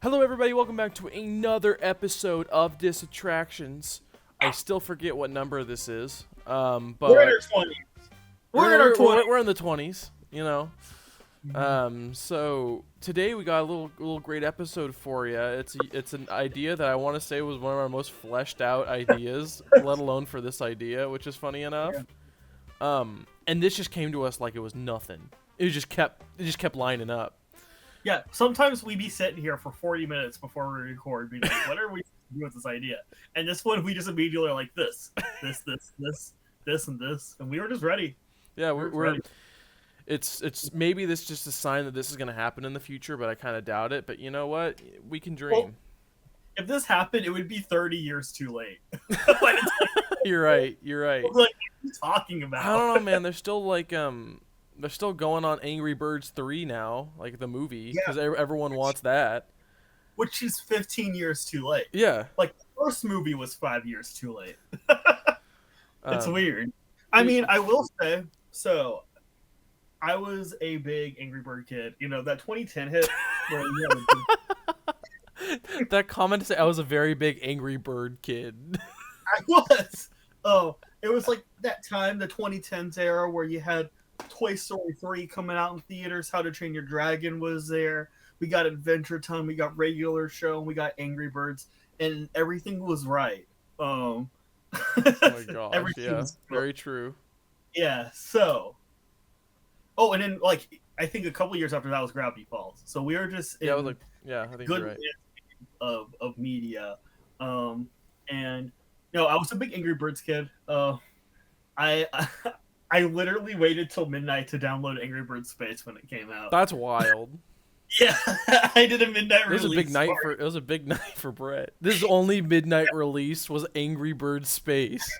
Hello, everybody. Welcome back to another episode of Disattractions. I still forget what number this is, but we're in our 20s. We're in the 20s, you know. So today we got a little great episode for you. It's an idea that I want to say was one of our most fleshed out ideas, let alone for this idea, which is funny enough. And this just came to us like it was nothing. It just kept lining up. Yeah, sometimes we be sitting here for 40 minutes before we record, being like, what are we doing with this idea? And this one, we just immediately are like, this, and this. And we were just ready. Yeah, we're ready. It's maybe this just a sign that this is going to happen in the future, but I kind of doubt it. But you know what? We can dream. Well, if this happened, it would be 30 years too late. You're right. Like, what are you talking about? I don't know, man. They're still like they're still going on Angry Birds 3 now, like the movie, because everyone wants that. Which is 15 years too late. Yeah. Like, the first movie was 5 years too late. It's weird. I mean, I will say, so, I was a big Angry Bird kid. You know, that 2010 hit. Where that comment to say I was a very big Angry Bird kid. I was. Oh, it was like that time, the 2010s era, where you had Toy Story 3 coming out in theaters. How to Train Your Dragon was there. We got Adventure Time. We got Regular Show. And we got Angry Birds, and everything was right. Oh my gosh! Yeah, very true. Yeah. So. Oh, and then like I think a couple years after that was Gravity Falls. So we were just I think good you're right. of media, and no, I was a big Angry Birds kid. I literally waited till midnight to download Angry Birds Space when it came out. That's wild. Yeah, I did a midnight release. It was a big night for Brett. This only midnight release was Angry Birds Space.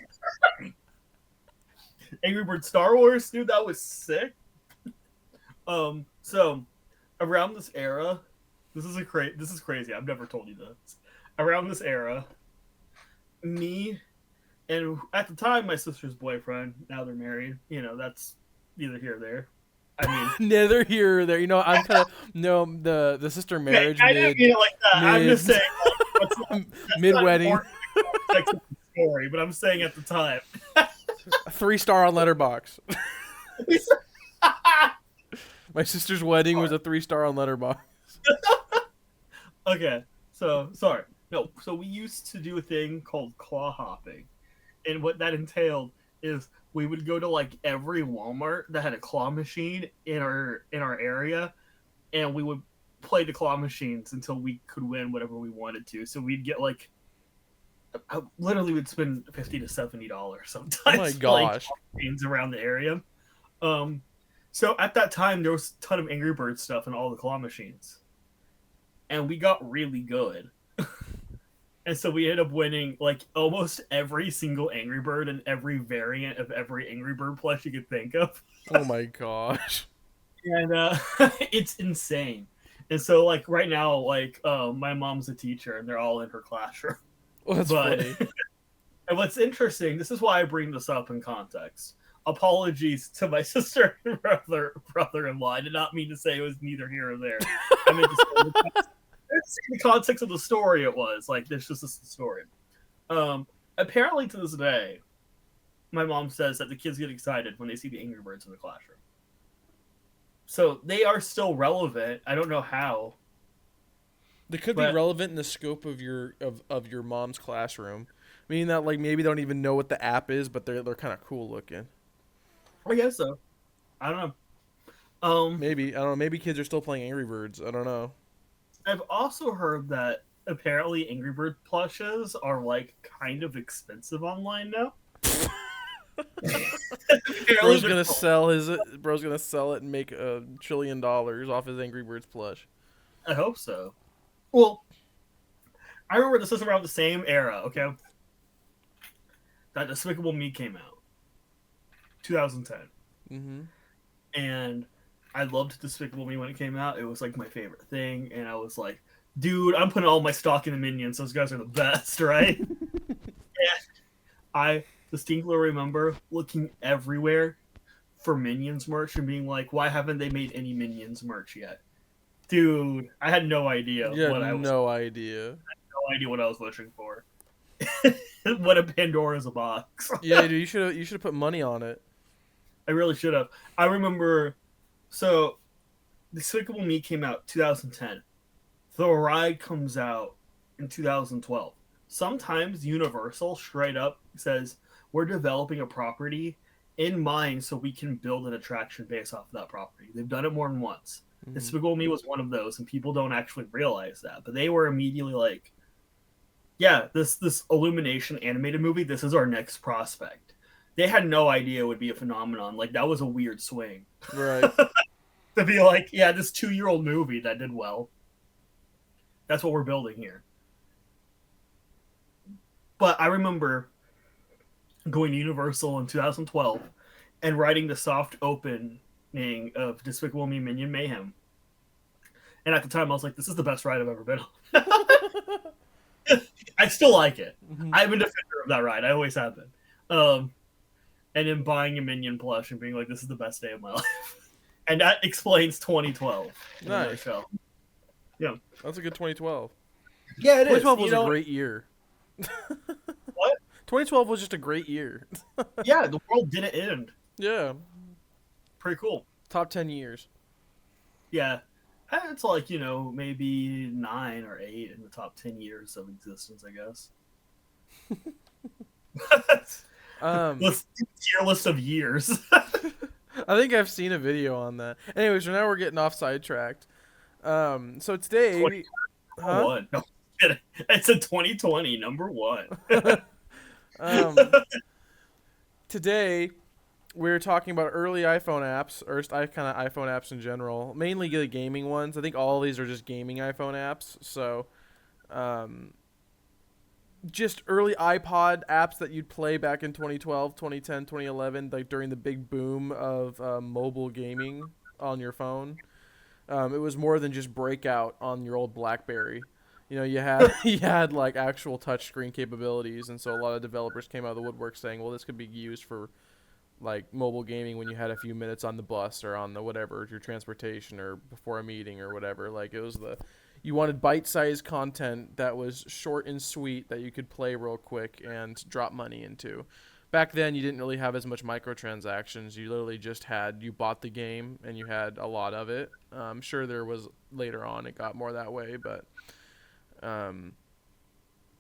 Angry Birds Star Wars, dude, that was sick. So around this era, this is crazy. I've never told you this. Around this era, me and at the time my sister's boyfriend, now they're married. You know, that's neither here or there. I mean, neither here or there. You know, I'm kind of the sister marriage. I didn't mean it like that. I'm just saying like, mid wedding story, but I'm saying at the time. 3-star on Letterboxd. My sister's wedding was a 3-star on Letterboxd. Okay, so sorry. No, so we used to do a thing called claw hopping, and what that entailed is we would go to like every Walmart that had a claw machine in our area, and we would play the claw machines until we could win whatever we wanted to. So we'd get like, I literally would spend $50 to $70 sometimes. Oh my gosh! Machines around the area. So at that time, there was a ton of Angry Birds stuff in all the claw machines. And we got really good. And so we ended up winning like almost every single Angry Bird and every variant of every Angry Bird plush you could think of. Oh my gosh. And it's insane. And so like right now, like my mom's a teacher and they're all in her classroom. Well, that's funny. And what's interesting, this is why I bring this up in context. Apologies to my sister and brother-in-law. I did not mean to say it was neither here or there. I meant to say the context of the story it was. Like, this just is the story. Apparently, to this day, my mom says that the kids get excited when they see the Angry Birds in the classroom. So, they are still relevant. I don't know how. They could be relevant in the scope of your mom's classroom. Meaning that, like, maybe they don't even know what the app is, but they're kind of cool looking. I guess so. I don't know. Maybe. I don't know. Maybe kids are still playing Angry Birds. I don't know. I've also heard that apparently Angry Bird plushes are, like, kind of expensive online now. Bro's gonna sell it and make $1 trillion off his Angry Birds plush. I hope so. Well, I remember this was around the same era, okay? That Despicable Me came out. 2010. Mm-hmm. And I loved Despicable Me when it came out. It was like my favorite thing. And I was like, dude, I'm putting all my stock in the Minions. Those guys are the best, right? And I distinctly remember looking everywhere for Minions merch and being like, why haven't they made any Minions merch yet? Dude, I had no idea You have no idea. no idea what I was wishing for. What a Pandora's box. Yeah, dude, you should have put money on it. I really should have. I remember. So, Despicable Me came out 2010. The ride comes out in 2012. Sometimes Universal straight up says we're developing a property in mind so we can build an attraction based off of that property. They've done it more than once. Mm-hmm. Despicable Me was one of those, and people don't actually realize that. But they were immediately like, "Yeah, this Illumination animated movie. This is our next prospect." They had no idea it would be a phenomenon. Like that was a weird swing, Right. to be like, "Yeah, this 2-year-old movie that did well. That's what we're building here." But I remember going to Universal in 2012 and writing the soft opening of Despicable Me Minion Mayhem. And at the time, I was like, this is the best ride I've ever been on. I still like it. Mm-hmm. I'm a defender of that ride. I always have been. And then buying a Minion plush and being like, this is the best day of my life. And that explains 2012. Nice. Yeah. That's a good 2012. Yeah, it 2012 is. was a great year. What? 2012 was just a great year. Yeah, the world didn't end. Yeah. Pretty cool. Top 10 years. Yeah. It's like, maybe 9 or 8 in the top 10 years of existence, I guess. Tier list of years. I think I've seen a video on that. Anyways, so now we're getting off sidetracked. So today, one. No, it's a 2020 number 1. Today, we're talking about early iPhone apps, or just kind of iPhone apps in general. Mainly the gaming ones. I think all of these are just gaming iPhone apps. So, just early iPod apps that you'd play back in 2012, 2010, 2011, like during the big boom of mobile gaming on your phone. It was more than just Breakout on your old BlackBerry. You had like actual touchscreen capabilities, and so a lot of developers came out of the woodwork saying, well, this could be used for like mobile gaming when you had a few minutes on the bus or on the whatever, your transportation, or before a meeting or whatever. Like you wanted bite-sized content that was short and sweet that you could play real quick and drop money into. Back then, you didn't really have as much microtransactions. You literally just you bought the game and you had a lot of it. I'm sure there was later on it got more that way, but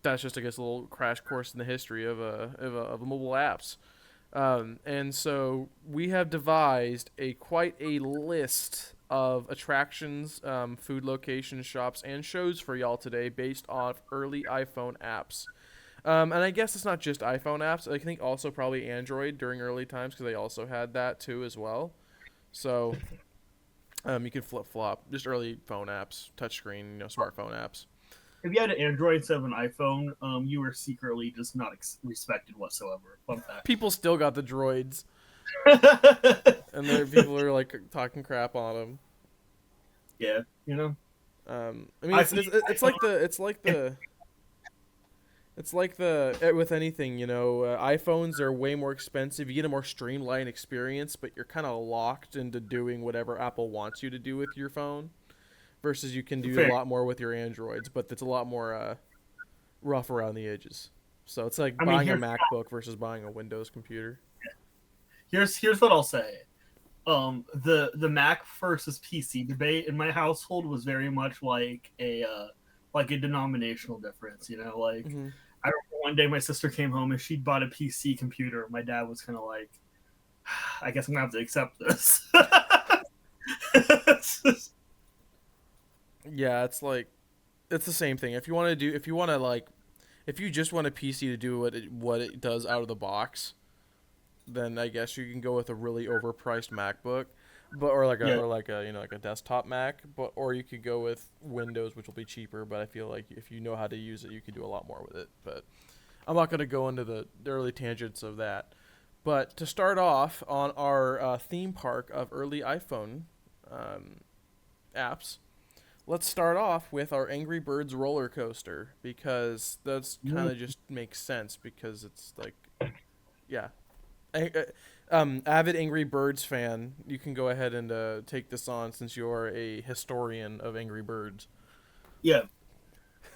that's just, I guess, a little crash course in the history of mobile apps. And so we have devised quite a list of attractions, food locations, shops, and shows for y'all today based off early iPhone apps. And I guess it's not just iPhone apps. I think also probably Android during early times, because they also had that too as well. So you could flip-flop. Just early phone apps, touchscreen, smartphone apps. If you had an Android instead of an iPhone, you were secretly just not respected whatsoever. Fun fact. People still got the droids. And people are like talking crap on them. Yeah, I mean, it's like with anything, iPhones are way more expensive. You get a more streamlined experience, but you're kind of locked into doing whatever Apple wants you to do with your phone, versus you can do a lot more with your Androids, but it's a lot more rough around the edges. So it's like buying a MacBook versus buying a Windows computer. Here's what I'll say. The Mac versus PC debate in my household was very much like a denominational difference. Mm-hmm. I remember one day my sister came home and she'd bought a PC computer. My dad was kind of like, I guess I'm gonna have to accept this. Yeah, it's the same thing. If you just want a PC to do what it does out of the box, then I guess you can go with a really overpriced MacBook, or like a desktop Mac, or you could go with Windows, which will be cheaper. But I feel like if you know how to use it, you could do a lot more with it. But I'm not going to go into the early tangents of that. But to start off on our theme park of early iPhone apps, let's start off with our Angry Birds Rollercoaster, because that's kind of just makes sense, because it's like, yeah. Avid Angry Birds fan, you can go ahead and take this on since you're a historian of Angry Birds. Yeah.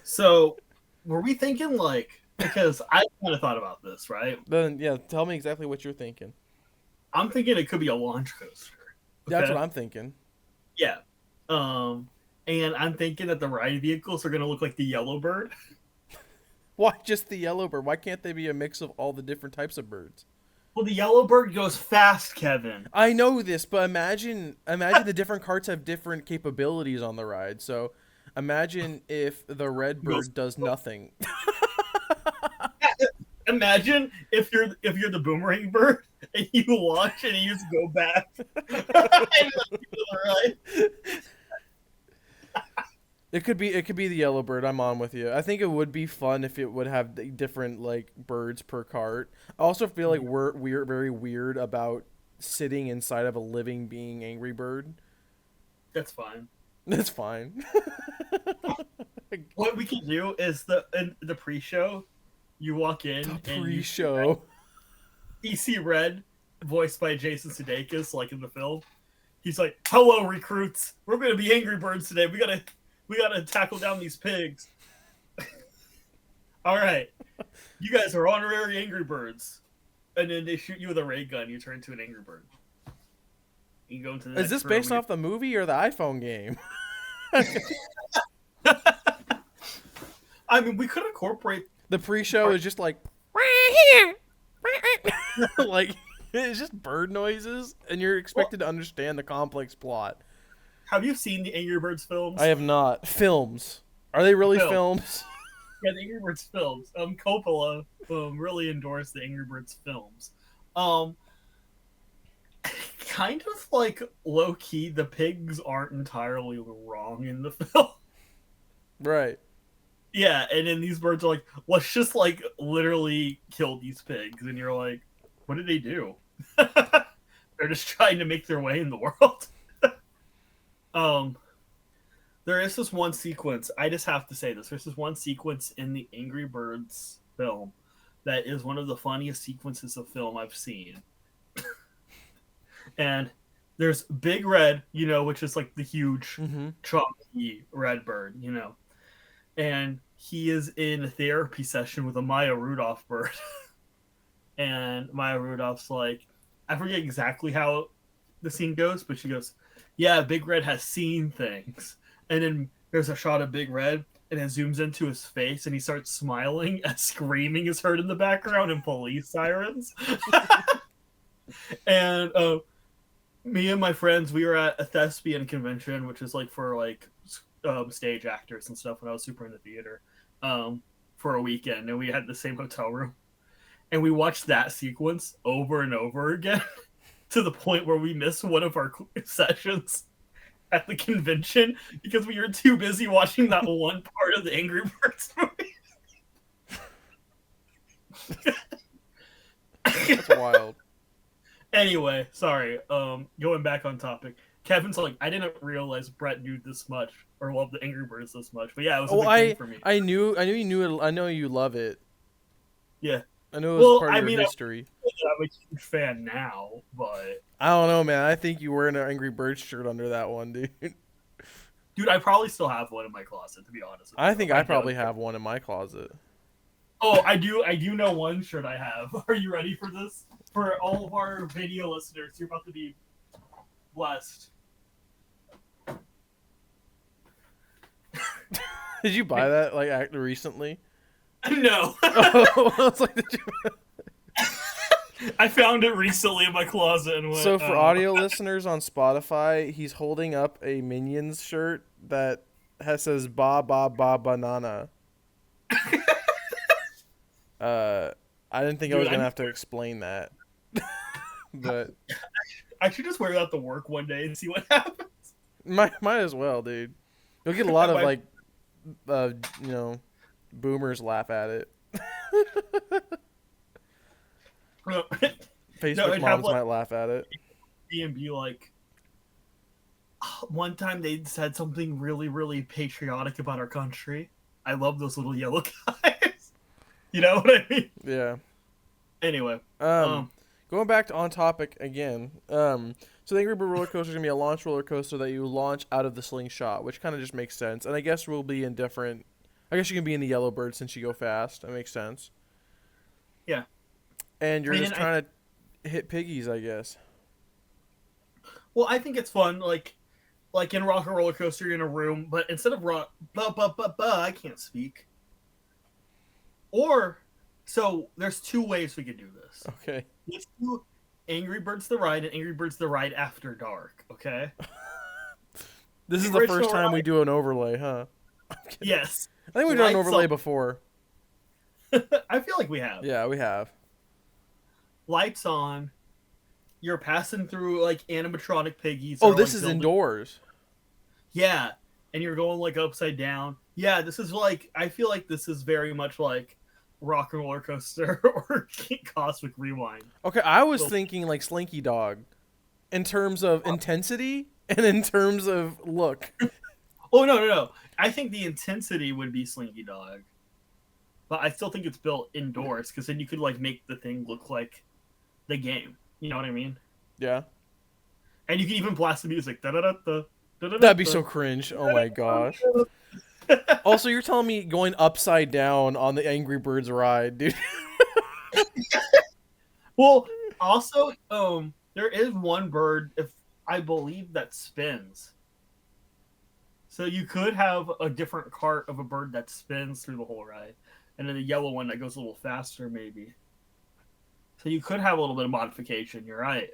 So, were we thinking like because I kind of thought about this, right? Then yeah, tell me exactly what you're thinking. I'm thinking it could be a launch coaster. That's what Okay. I'm thinking. Yeah. Um, and I'm thinking that the ride vehicles are gonna look like the Yellowbird. Why just the yellow bird? Why can't they be a mix of all the different types of birds? Well, the Yellowbird goes fast, Kevin. I know this, but imagine the different carts have different capabilities on the ride. So imagine if the red Goes- bird does nothing. Imagine if you're the boomerang bird and you launch and you just go back. And the ride. It could be the yellow bird. I'm on with you. I think it would be fun if it would have different like birds per cart. I also feel like we're very weird about sitting inside of a living being Angry Bird. That's fine. That's fine. What we can do is in the pre-show, you walk in The and pre-show. you see Red, voiced by Jason Sudeikis, like in the film. He's like, "Hello, recruits. We're gonna be Angry Birds today. We gotta tackle down these pigs. All right, you guys are honorary Angry Birds." And then they shoot you with a ray gun. You turn into an Angry Bird. You go into the Is this based off the movie or the iPhone game? I mean, we could incorporate. The pre-show is just like like it's just bird noises, and you're expected to understand the complex plot. Have you seen the Angry Birds films? I have not. Films. Are they really Film. films? Yeah, the Angry Birds films. Coppola really endorsed the Angry Birds films. Um, kind of like low key, the pigs aren't entirely wrong in the film. Right. Yeah, and then these birds are like, let's just like literally kill these pigs, and you're like, what did they do? They're just trying to make their way in the world. um, there is this one sequence. I just have to say this. There's this one sequence in the Angry Birds film that is one of the funniest sequences of film I've seen. And there's Big Red, which is like the huge, chunky red bird, and he is in a therapy session with a Maya Rudolph bird. And Maya Rudolph's like, I forget exactly how the scene goes, but she goes, yeah, Big Red has seen things. And then there's a shot of Big Red, and it zooms into his face, and he starts smiling as screaming is heard in the background and police sirens. And me and my friends, we were at a thespian convention, which is like for like stage actors and stuff when I was super into theater, for a weekend, and we had the same hotel room, and we watched that sequence over and over again to the point where we missed one of our sessions at the convention because we were too busy watching that one part of the Angry Birds movie. That's wild. Anyway, sorry. Going back on topic. Kevin's like, I didn't realize Brett knew this much or loved the Angry Birds this much. But yeah, it was a big thing for me. I knew you knew it. I know you love it. Yeah. I know it was part of your history. I'm a huge fan now, but I don't know, man. I think you were in an Angry Birds shirt under that one, dude. Dude, I probably still have one in my closet, to be honest. I think I probably have one in my closet. Oh, I do know one shirt I have. Are you ready for this? For all of our video listeners, you're about to be blessed. Did you buy that like recently? No. Oh, it's like, did you... I found it recently in my closet. And went, So for audio listeners on Spotify, he's holding up a Minions shirt that says "Ba Ba Ba Banana." I didn't think I was gonna have to explain that, but I should just wear that to work one day and see what happens. might as well, dude. You'll get a lot of like, boomers laugh at it. Facebook moms might laugh at it. And be like, one time they said something really, really patriotic about our country. I love those little yellow guys. You know what I mean? Yeah. Anyway. Going back to on topic again. So the Angry Bird roller coaster is gonna be a launch roller coaster that you launch out of the slingshot, which kind of just makes sense. And I guess we'll be in different. I guess you can be in the yellow bird since you go fast. That makes sense. Yeah. And you're just And trying to hit piggies, I guess. well, I think it's fun. Like in Rock and Roller Coaster, you're in a room, but instead of rock, I can't speak. Or, so there's two ways we could do this. Okay. Let's do Angry Birds the Ride and Angry Birds the Ride After Dark, okay? This is the first time we do an overlay, huh? Yes. I think we've done an overlay before. I feel like we have. Yeah, we have. Lights on. You're passing through like animatronic piggies. Oh, this is indoors. Yeah, and you're going like upside down. Yeah, this is like, I feel like this is very much like Rock and Roller Coaster or Cosmic Rewind. Okay, I was thinking like Slinky Dog, in terms of intensity and in terms of look. Oh no! I think the intensity would be Slinky Dog, but I still think it's built indoors because then you could like make the thing look like the game. You know what I mean? Yeah. And you can even blast the music. That'd be so cringe. Oh my gosh. Also, you're telling me going upside down on the Angry Birds ride, dude. Well, also, there is one bird, if I believe, that spins. So you could have a different cart of a bird that spins through the whole ride, and then a yellow one that goes a little faster, maybe. So you could have a little bit of modification. You're right.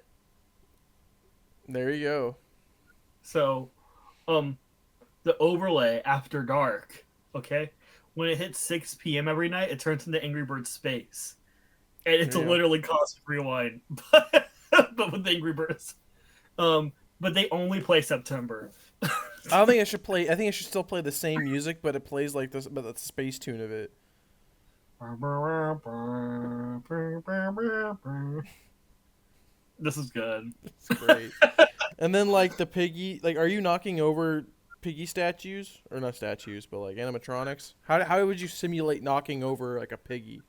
There you go. So, the overlay After Dark, okay? When it hits 6 p.m. every night, it turns into Angry Birds Space. And it's literally Cosmic Rewind, but with Angry Birds. But they only play September. I don't think I should play. I think I should still play the same music, but it plays like this, but the space tune of it. This is good. It's great. And then like the piggy, like, are you knocking over piggy statues or not statues, but like animatronics? How would you simulate knocking over like a piggy?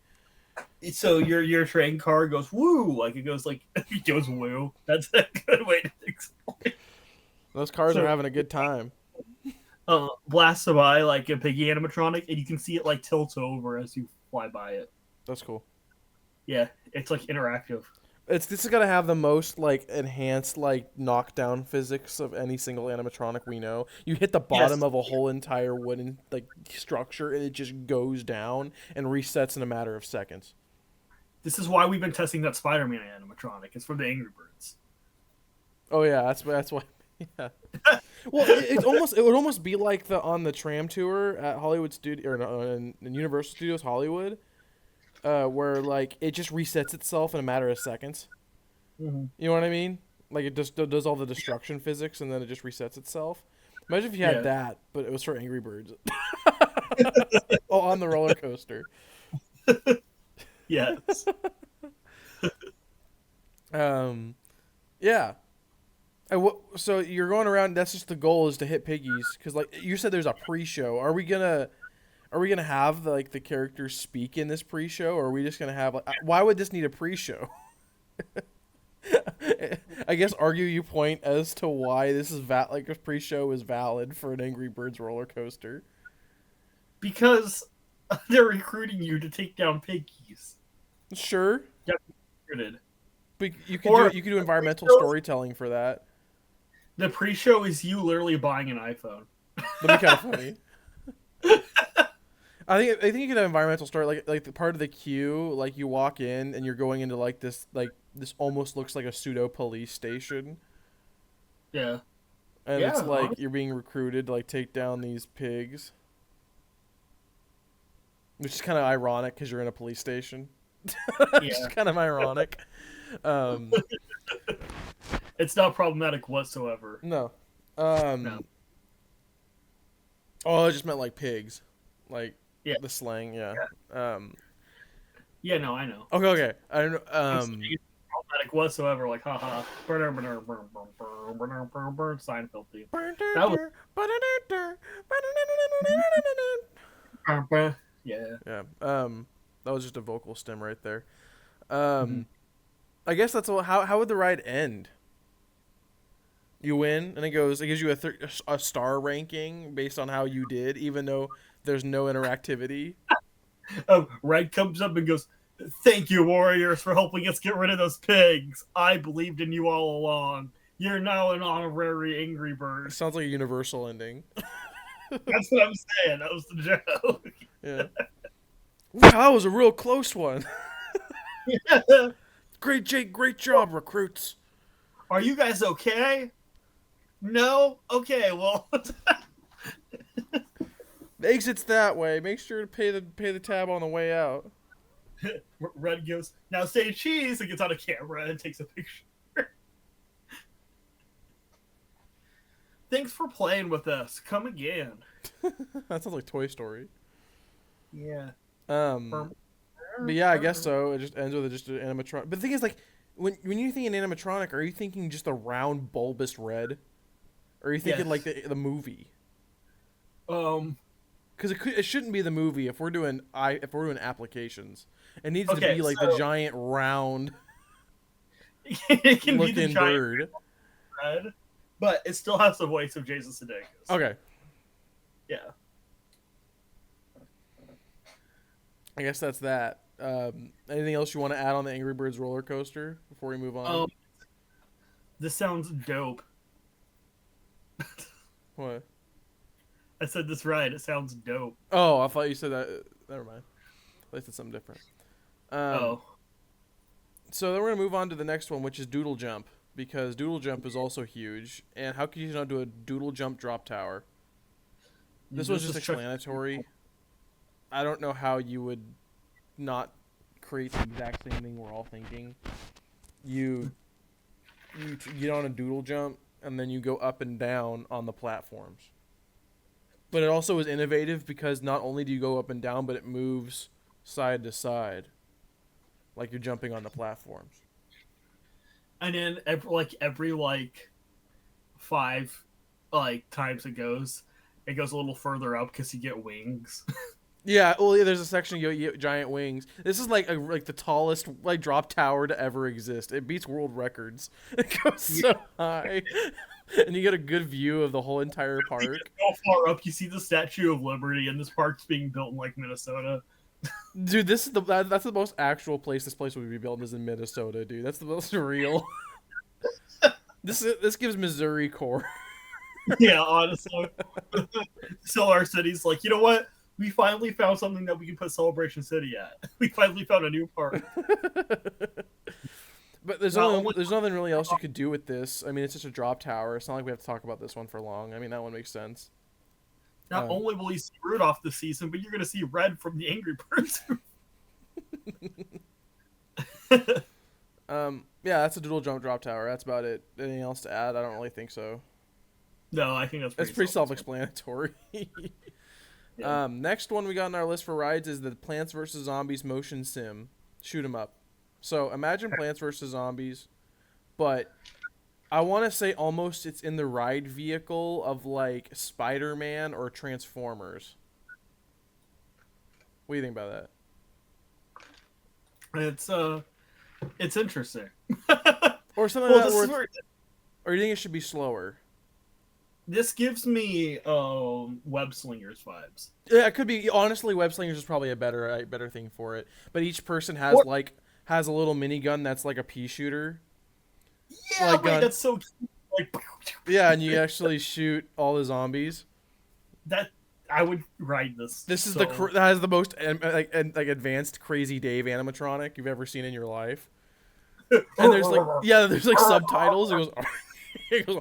So your train car goes woo, like it goes woo. That's a good way to explain. Those cars are having a good time. Blasts by like a piggy animatronic, and you can see it like tilt over as you fly by it. That's cool. Yeah, it's like interactive. This is gonna have the most like enhanced like knockdown physics of any single animatronic we know. You hit the bottom of a whole entire wooden like structure, and it just goes down and resets in a matter of seconds. This is why we've been testing that Spider-Man animatronic. It's for the Angry Birds. Oh yeah, that's why. Yeah. Well, it would almost be like on the tram tour at Hollywood Studio or no, in Universal Studios Hollywood, where like it just resets itself in a matter of seconds. Mm-hmm. You know what I mean? Like it just does all the destruction physics and then it just resets itself. Imagine if you had that, but it was for Angry Birds. Oh, on the roller coaster. Yes. Yeah. So you're going around. That's just the goal is to hit piggies because like you said, there's a pre-show. Are we gonna have the characters speak in this pre-show, or are we just gonna have like? Why would this need a pre-show? I guess argue your point as to why this is like a pre-show is valid for an Angry Birds roller coaster. Because they're recruiting you to take down piggies. Sure. Yep. Recruited. But you could do environmental storytelling for that. The pre-show is you literally buying an iPhone. That'd be kind of funny. I think you could have environmental story like the part of the queue, like you walk in and you're going into this almost looks like a pseudo police station. Yeah. And it's like you're being recruited to like take down these pigs. Which is kind of ironic because you're in a police station. It's kind of ironic. It's not problematic whatsoever. No. No. Oh, I just meant like pigs. Like the slang, yeah. Yeah, no, I know. Okay. I it's problematic whatsoever, like haha. Seinfeld theme. That was Yeah. Yeah. That was just a vocal stem right there. I guess that's all. How would the ride end? You win, and it gives you a star ranking based on how you did, even though there's no interactivity. Red comes up and goes, "Thank you, warriors, for helping us get rid of those pigs. I believed in you all along. You're now an honorary Angry It Bird." sounds like a Universal ending. That's what I'm saying. That was the joke. Yeah. Wow, that was a real close one. Great, Jake. Great job, recruits. Are you guys okay? No? Okay, well. The exit's that way. Make sure to pay the tab on the way out. Red goes, "Now say cheese," and gets on a camera and takes a picture. Thanks for playing with us. Come again. That sounds like Toy Story. Yeah. But yeah, I guess so. It just ends with just an animatronic. But the thing is, like, when you think an animatronic, are you thinking just a round bulbous red, or are you thinking like the movie? Because it shouldn't be the movie if we're doing applications. It needs to be like the giant round it can looking be the bird. Red, but it still has the voice of Jason Sudeikis. Okay. Yeah. I guess that's that. Anything else you want to add on the Angry Birds roller coaster before we move on? This sounds dope. What? I said this right. It sounds dope. Oh, I thought you said that. Never mind. I thought something different. So then we're gonna move on to the next one, which is Doodle Jump, because Doodle Jump is also huge. And how could you not do a Doodle Jump drop tower? This was just explanatory. I don't know how you would not create the exact same thing we're all thinking. You get on a Doodle Jump and then you go up and down on the platforms. But it also is innovative because not only do you go up and down, but it moves side to side, like you're jumping on the platforms. And then every 5 times it goes a little further up because you get wings. Yeah, well, yeah, there's a section you get giant wings. This is like the tallest drop tower to ever exist. It beats world records. It goes so high, and you get a good view of the whole entire park. You get so far up, you see the Statue of Liberty, and this park's being built in Minnesota. Dude, that's the most actual place this place would be built is in Minnesota, dude. That's the most real. This gives Missouri core. Yeah, honestly. Solar City's like, you know what? We finally found something that we can put Celebration City at. We finally found a new park. But there's nothing really else you could do with this. I mean, it's just a drop tower. It's not like we have to talk about this one for long. I mean, that one makes sense. Not only will you see Rudolph this season, but you're going to see Red from the Angry Birds. Yeah, that's a Doodle Jump drop tower. That's about it. Anything else to add? I don't really think so. No, I think that's pretty self-explanatory. Yeah. Next one we got on our list for rides is the Plants vs. Zombies motion sim. Shoot 'em up. So imagine Plants vs. Zombies, but I want to say almost it's in the ride vehicle of like Spider-Man or Transformers. What do you think about that? It's interesting. Or something like that. Or you think it should be slower? This gives me Web Slingers vibes. Yeah, it could be. Honestly, Web Slingers is probably a better thing for it. But each person has has a little minigun that's like a pea shooter. Yeah, that's so cute. Yeah, and you actually shoot all the zombies. That I would ride this. This is that has the most advanced Crazy Dave animatronic you've ever seen in your life. And there's there's subtitles. It goes.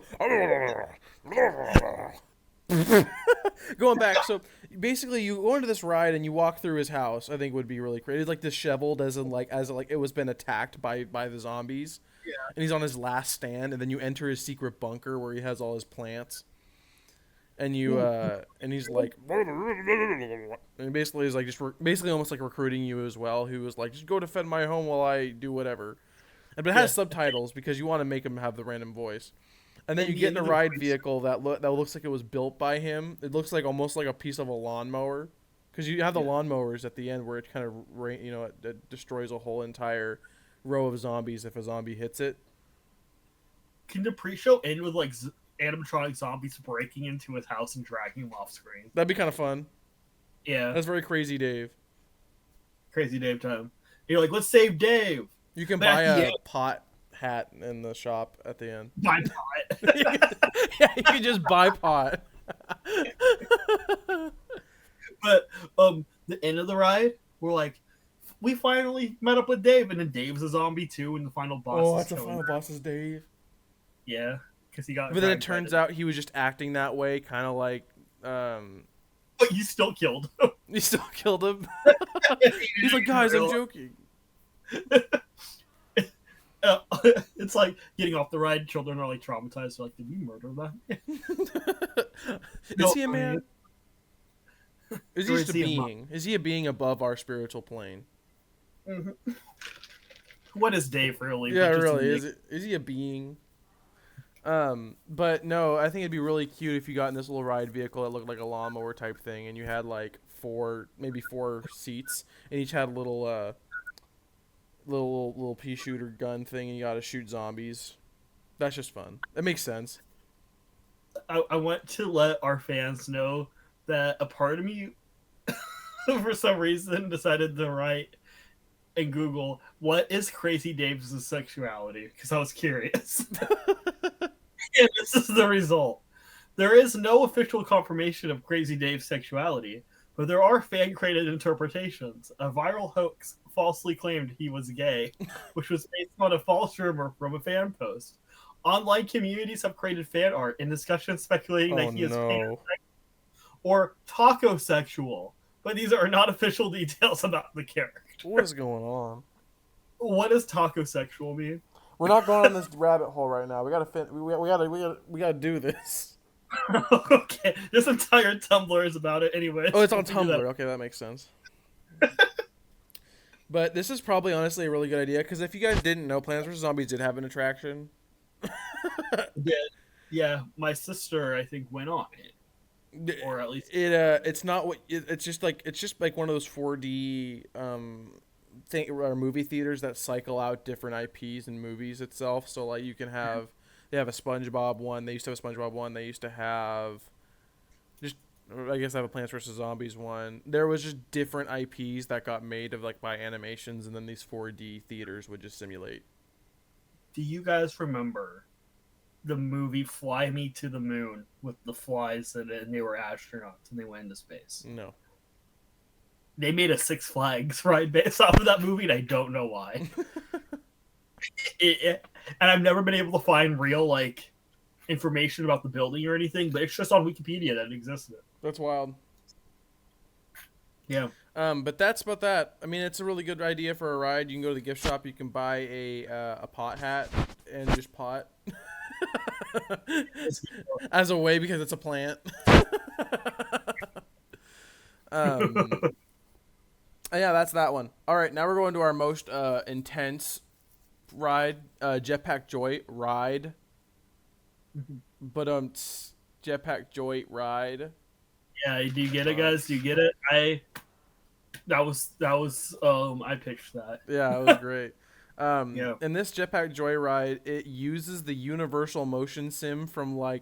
Going back, so basically you go into this ride and you walk through his house. I think would be really great. It's like disheveled as it was been attacked by the zombies. Yeah. And he's on his last stand, and then you enter his secret bunker where he has all his plants. And you and he's like, and basically is like basically almost like recruiting you as well. Who was like, just go defend my home while I do whatever. But it has subtitles because you want to make him have the random voice. And then you get in a ride vehicle that looks like it was built by him. It looks like almost like a piece of a lawnmower, because you have the lawnmowers at the end where it kind of it destroys a whole entire row of zombies if a zombie hits it. Can the pre-show end with like animatronic zombies breaking into his house and dragging him off screen? That'd be kind of fun. Yeah, That's very Crazy Dave. crazy Dave time. You're like, let's save Dave. You can But buy at the a end, pot hat in the shop at the end. buy pot. Yeah, you can just buy pot. But the end of the ride, we're like, we finally met up with Dave, and then Dave's a zombie too, and the final boss. Oh, is that's the final boss is Dave. Yeah, because he got. But then it turns out he was just acting that way, kind of like. But you still killed him. You still killed him. He's like, guys, I'm joking. It's like getting off the ride. Children are like traumatized. They're like, did we murder that? Is he a man? Is he Or just a is he a being? Is he a being above our spiritual plane? Mm-hmm. What is Dave really? Yeah, really. Is he a being? But no, I think it'd be really cute if you got in this little ride vehicle that looked like a lawnmower type thing, and you had like maybe four seats, and each had a little pea shooter gun thing, and you got to shoot zombies. That's just fun. It makes sense. I want to let our fans know that a part of me, for some reason, decided to write and Google what is Crazy Dave's sexuality, because I was curious. And this is the result. There is no official confirmation of Crazy Dave's sexuality, but there are fan-created interpretations. A viral hoax falsely claimed he was gay, which was based on a false rumor from a fan post. Online communities have created fan art and discussions speculating that he is pansexual or taco-sexual, but these are not official details about the character. What is going on? What does taco-sexual mean? We're not going on this rabbit hole right now. We gotta do this. Okay, this entire Tumblr is about it anyway. Oh, it's on Tumblr. Okay, that makes sense. But this is probably honestly a really good idea, because if you guys didn't know, Plants vs. Zombies did have an attraction. Yeah, my sister I think went on it, or at least it's not what it's just like one of those 4D or movie theaters that cycle out different IPs and movies itself. So like you can have they have a SpongeBob one. They used to have a SpongeBob one. They used to have I guess I have a Plants vs. Zombies one. There was just different IPs that got made of like by animations, and then these 4D theaters would just simulate. Do you guys remember the movie Fly Me to the Moon with the flies in it, and they were astronauts and they went into space? No. They made a Six Flags ride based off of that movie, and I don't know why. And I've never been able to find real like information about the building or anything, but it's just on Wikipedia that it existed. That's wild. Yeah. But that's about that. I mean, it's a really good idea for a ride. You can go to the gift shop. You can buy a pot hat and just pot as a way, because it's a plant. Yeah, that's that one. All right, now we're going to our most intense ride, Jetpack Joy ride. But Jetpack Joy ride. Yeah, do you get it, guys? Do you get it? That was I pitched that. Yeah, it was great. Yeah. In this Jetpack Joyride, it uses the Universal Motion Sim from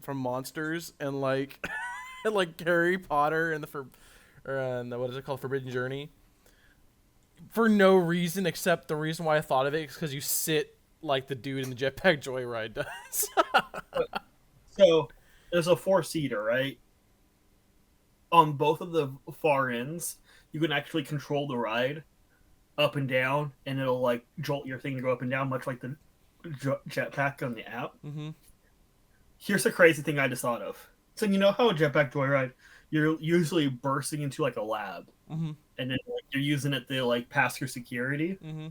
from Monsters and like and like Harry Potter and the what is it called, Forbidden Journey, for no reason except the reason why I thought of it is because you sit like the dude in the Jetpack Joyride does. So there's a 4-seater, right? On both of the far ends, you can actually control the ride up and down, and it'll like jolt your thing to go up and down, much like the jetpack on the app. Mm-hmm. Here's the crazy thing I just thought of. So you know how a Jetpack Joyride, you're usually bursting into like a lab, Mm-hmm. and then like, you're using it to like pass your security. Mm-hmm.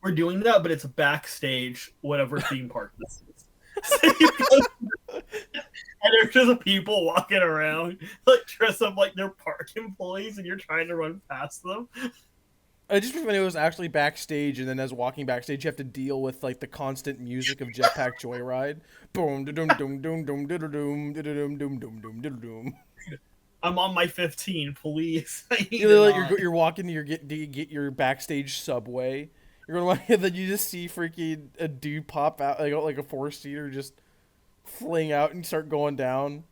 We're doing that, but it's a backstage, whatever theme park this is. So you go, and there's just people walking around, like dressed up like they're park employees, and you're trying to run past them. I just when it was actually backstage, and then as walking backstage, you have to deal with like the constant music of Jetpack Joyride. Boom, dum dum dum dum dum dum dum dum dum dum dum. I'm on my 15, please. You're walking to get your backstage subway. You're going to then you just see freaking a dude pop out like a four-seater just fling out and start going down.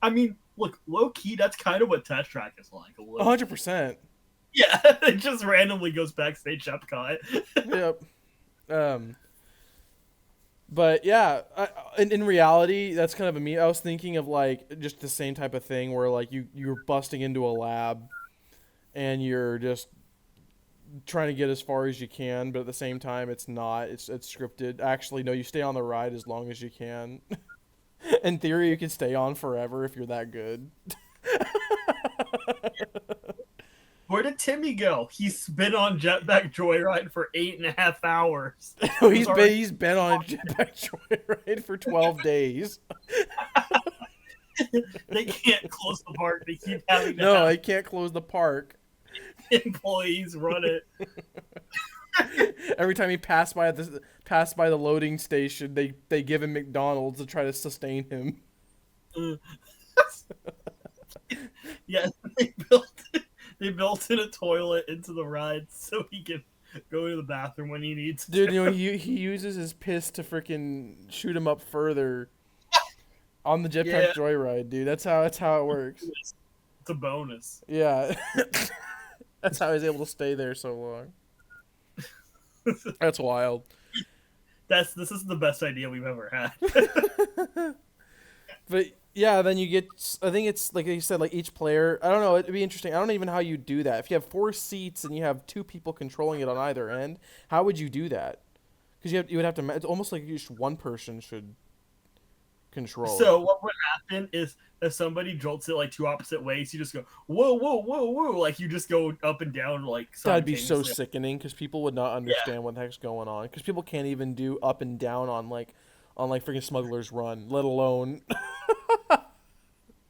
I mean, look, low key, that's kind of what Test Track is like. 100%. Yeah, it just randomly goes backstage Epcot. Yep. But yeah, in reality, that's kind of a me. I was thinking of like just the same type of thing where like you're busting into a lab and you're just trying to get as far as you can, but at the same time, it's not. It's scripted. Actually, no, you stay on the ride as long as you can. In theory, you can stay on forever if you're that good. Where did Timmy go? He's been on Jetpack Joyride for 8.5 hours. He's been on a Jetpack Joyride for 12 days. They can't close the park. They keep having to No, I can't close the park. employees run it. Every time he passed by the loading station, they give him McDonald's to try to sustain him. Yeah, they built in a toilet into the ride so he can go to the bathroom when he needs to. Dude, you know he uses his piss to freaking shoot him up further on the Jetpack Joyride, dude. That's how it works. It's a bonus. Yeah. That's how he's able to stay there so long. That's wild. This is the best idea we've ever had. But yeah, then you get. I think it's like you said, like each player. I don't know. It'd be interesting. I don't even know how you do that. If you have 4 seats and you have 2 people controlling it on either end, how would you do that? Because you would have to. It's almost like just one person should control. So what would happen is if somebody jolts it like 2 opposite ways, you just go whoa, whoa, whoa, whoa, like you just go up and down like. That'd be so sickening because people would not understand what the heck's going on. Because people can't even do up and down on freaking Smuggler's Run, let alone.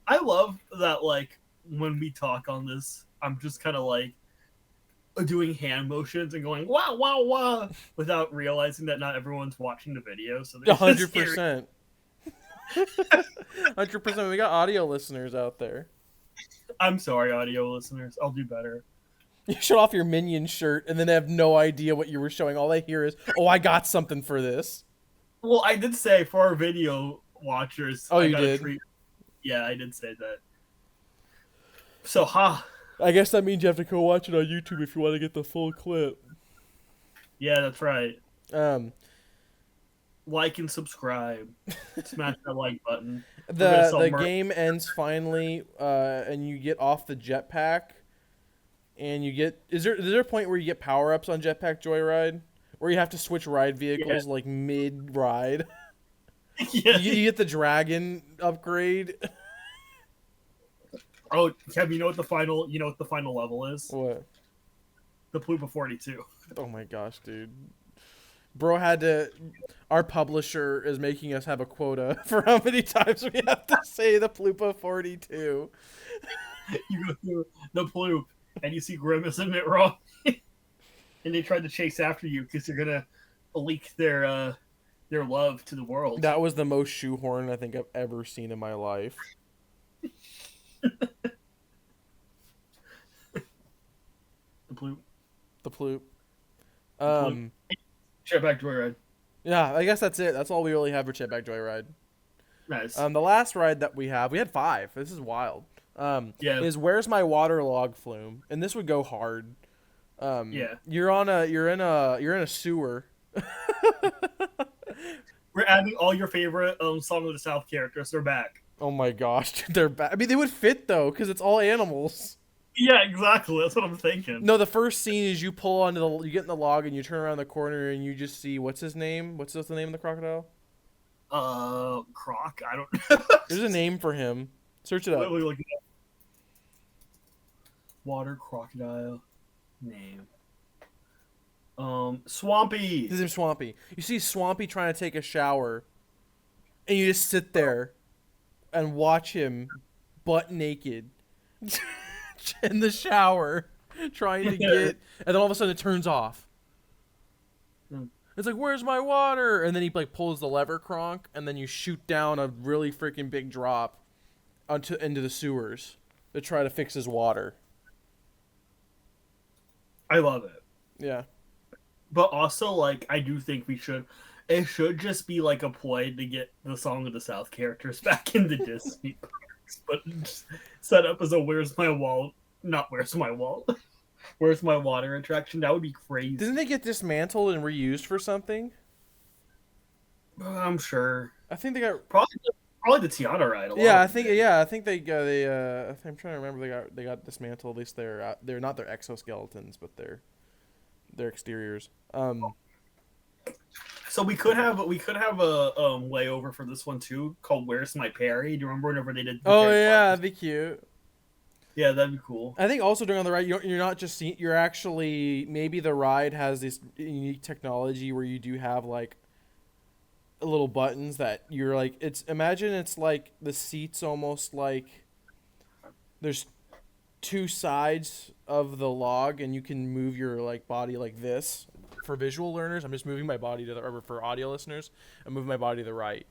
I love that, like, when we talk on this, I'm just kind of like doing hand motions and going wow, wow, wow, without realizing that not everyone's watching the video. So 100%. 100%. We got audio listeners out there. I'm sorry, audio listeners. I'll do better. You show off your Minion shirt and then they have no idea what you were showing. All they hear is, "Oh, I got something for this." Well, I did say for our video watchers. Oh, I you got did? a treat. Yeah, I did say that. So, I guess that means you have to go watch it on YouTube if you want to get the full clip. Yeah, that's right. Like and subscribe. Smash that like button. The game ends finally, and you get off the jetpack, and you get. Is there a point where you get power ups on Jetpack Joyride, where you have to switch ride vehicles like mid ride? Yeah. You get the dragon upgrade. Oh, Kev, you know what the final level is? What? The Plupa 42. Oh my gosh, dude. Bro had to. Our publisher is making us have a quota for how many times we have to say the Plupa 42. You go through the Ploop, and you see Grimace and Mitt Romney, and they tried to chase after you because you're gonna leak their love to the world. That was the most shoehorn I think I've ever seen in my life. The Ploop. The Ploop. Jetpack Joyride. Yeah, I guess that's it. That's all we really have for Jetpack Joyride. Nice. The last ride that we had 5. This is wild. Is Where's My Waterlog Flume, and this would go hard. You're in a sewer. We're adding all your favorite Song of the South characters. They're back. Oh my gosh, they're back. I mean, they would fit though, because it's all animals. Yeah, exactly. That's what I'm thinking. No, the first scene is you get in the log and you turn around the corner and you just see what's his name? What's the name of the crocodile? Croc. I don't know. There's a name for him. Search it up. Water crocodile name. Swampy. His name's Swampy. You see Swampy trying to take a shower, and you just sit there and watch him butt naked in the shower trying to get, and then all of a sudden it turns off. It's like, where's my water? And then he like pulls the lever cronk, and then you shoot down a really freaking big drop into the sewers to try to fix his water. I love it. Yeah. But also, like, I do think we should. It should just be like a play to get the Song of the South characters back into Disney parks, but just set up as a "Where's my wallet?" Not "Where's my wallet?" "Where's my water?" attraction. That would be crazy. Didn't they get dismantled and reused for something? I'm sure. I think they got. Probably the Tiana ride. Yeah, I think they got. I'm trying to remember. They got dismantled. At least they're not their exoskeletons, but their exteriors. So we could have a layover for this one too, called "Where's My Perry?" Do you remember whenever they did? Oh yeah, that'd be cute. Yeah, that'd be cool. I think also during on the ride, you're not just seeing. You're actually maybe the ride has this unique technology where you do have like little buttons that you're like. It's like the seats almost like there's two sides of the log and you can move your like body like this. For visual learners, I'm just moving my body to the, or for audio listeners, I'm moving my body to the right.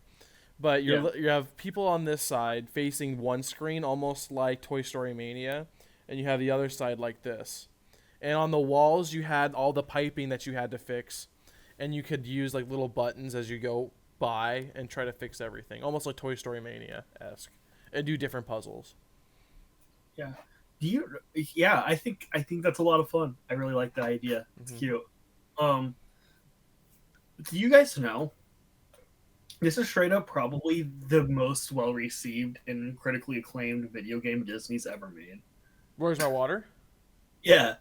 But you have people on this side facing one screen, almost like Toy Story Mania, and you have the other side like this. And on the walls, you had all the piping that you had to fix, and you could use like little buttons as you go by and try to fix everything, almost like Toy Story Mania-esque, and do different puzzles. Yeah. Yeah, I think that's a lot of fun. I really like that idea. It's cute. Do you guys know? This is straight up probably the most well received and critically acclaimed video game Disney's ever made. Where's my water? Yeah.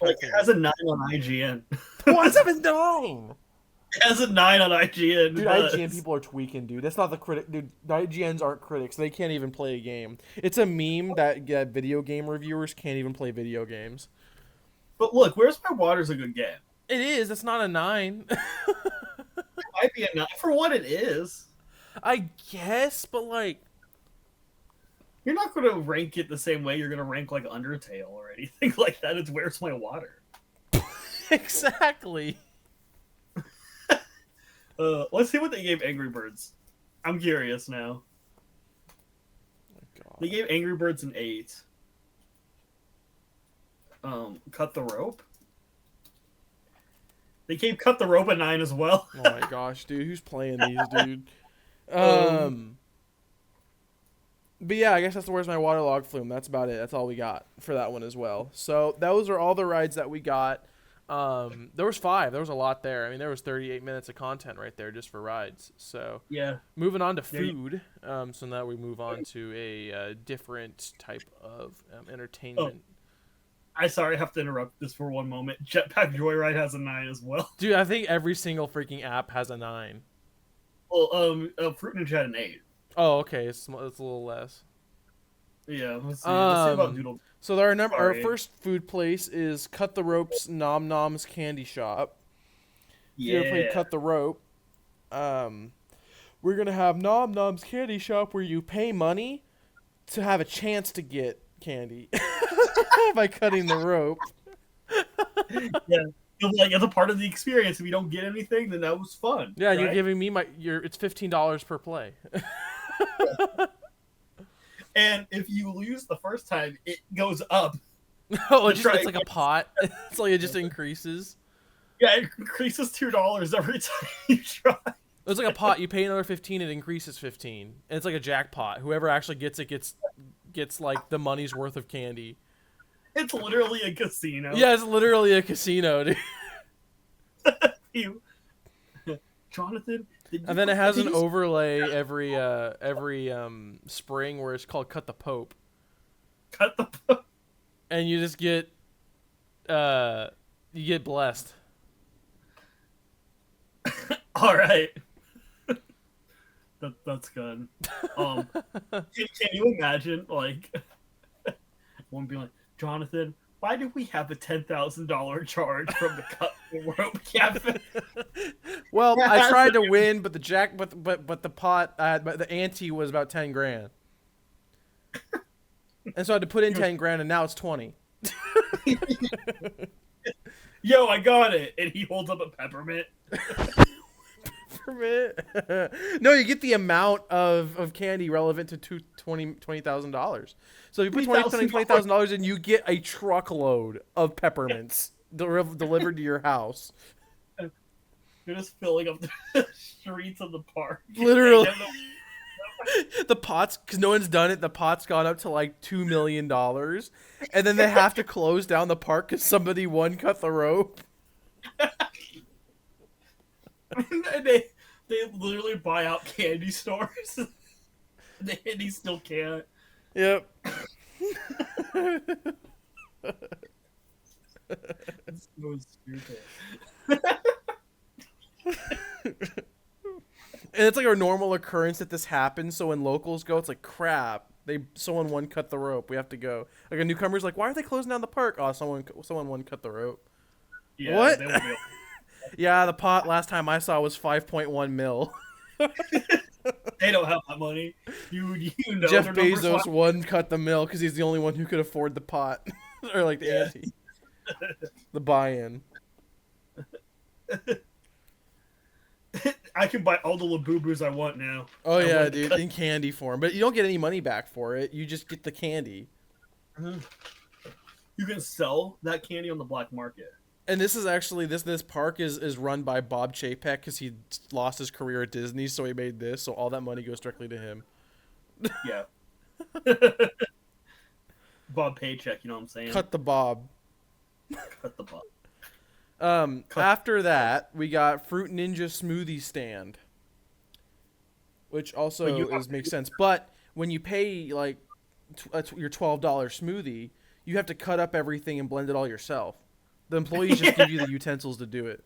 Like it has a 9 on IGN. What's up, 9? It has a 9 on IGN. Dude, IGN people are tweaking, dude. That's not the critic. Dude, IGNs aren't critics. They can't even play a game. It's a meme that video game reviewers can't even play video games. But look, Where's My Water's a good game. It is. It's not a 9. It might be a 9 for what it is. I guess, but like, you're not going to rank it the same way you're going to rank like Undertale or anything like that. It's Where's My Water. Exactly. Let's see what they gave Angry Birds. I'm curious now. Oh, they gave Angry Birds an 8. Cut the Rope. They gave Cut the Rope a 9 as well. Oh my gosh, dude, who's playing these, dude? But yeah, I guess that's the Where's My Water log flume. That's about it. That's all we got for that one as well. So those are all the rides that we got. There was 5. There was a lot there. I mean, there was 38 minutes of content right there just for rides. So yeah. Moving on to food. So now we move on to a different type of entertainment. I have to interrupt this for one moment. Jetpack Joyride has a 9 as well. Dude, I think every single freaking app has a 9. Well, Fruit Ninja had an 8. Oh, okay. It's a little less. Yeah. Let's see about Doodle. So our first food place is Cut the Rope's Nom Noms Candy Shop. Yeah. If you ever Cut the Rope, we're gonna have Nom Noms Candy Shop where you pay money to have a chance to get candy by cutting the rope. Yeah. Like, it's a part of the experience. If you don't get anything, then that was fun. Yeah, right? You're giving me it's $15 per play. And if you lose the first time, it goes up. Oh, it's like a pot. It's like it just increases. Yeah, it increases $2 every time you try. It's like a pot. You pay another 15, it increases 15. And it's like a jackpot. Whoever actually gets it gets like the money's worth of candy. It's literally a casino. Yeah, it's literally a casino, dude. Jonathan, and then it has an overlay every spring where it's called Cut the Pope. Cut the Pope. And you just get blessed. All right. That's good. Can you imagine like one being like, Jonathan, why do we have a $10,000 charge from the Cut the Rope Cafe? Well, I tried to win, but the pot, but the ante was about 10 grand, and so I had to put in 10 grand, and now it's 20. Yo, I got it, and he holds up a peppermint. No, you get the amount of candy relevant to $20,000. So if you put $20,000 in, you get a truckload of peppermints. delivered to your house. You're just filling up the streets of the park. Literally. The pots, because no one's done it, the pot's gone up to like $2 million. And then they have to close down the park because somebody cut the rope. And they literally buy out candy stores. And he still can't. Yep. It's so stupid. And it's like a normal occurrence that this happens. So when locals go, it's like, crap. Someone cut the rope. We have to go. Like a newcomer's like, why are they closing down the park? Oh, someone cut the rope. Yeah, What? They won't be able Yeah, the pot last time I saw was 5.1 mil. they don't have that money. You know Jeff their numbers Bezos one cut the mill because he's the only one who could afford the pot. Or like the ante. The buy-in. I can buy all the Labubus I want now. Oh yeah, dude, in candy form. But you don't get any money back for it. You just get the candy. You can sell that candy on the black market. And this is actually this park is run by Bob Chapek because he lost his career at Disney, so he made this. So all that money goes directly to him. Yeah. Bob Paycheck, you know what I'm saying? Cut the Bob. Cut the Bob. After that, we got Fruit Ninja smoothie stand, which also makes sense. But when you pay like your $12 smoothie, you have to cut up everything and blend it all yourself. The employees just give you the utensils to do it.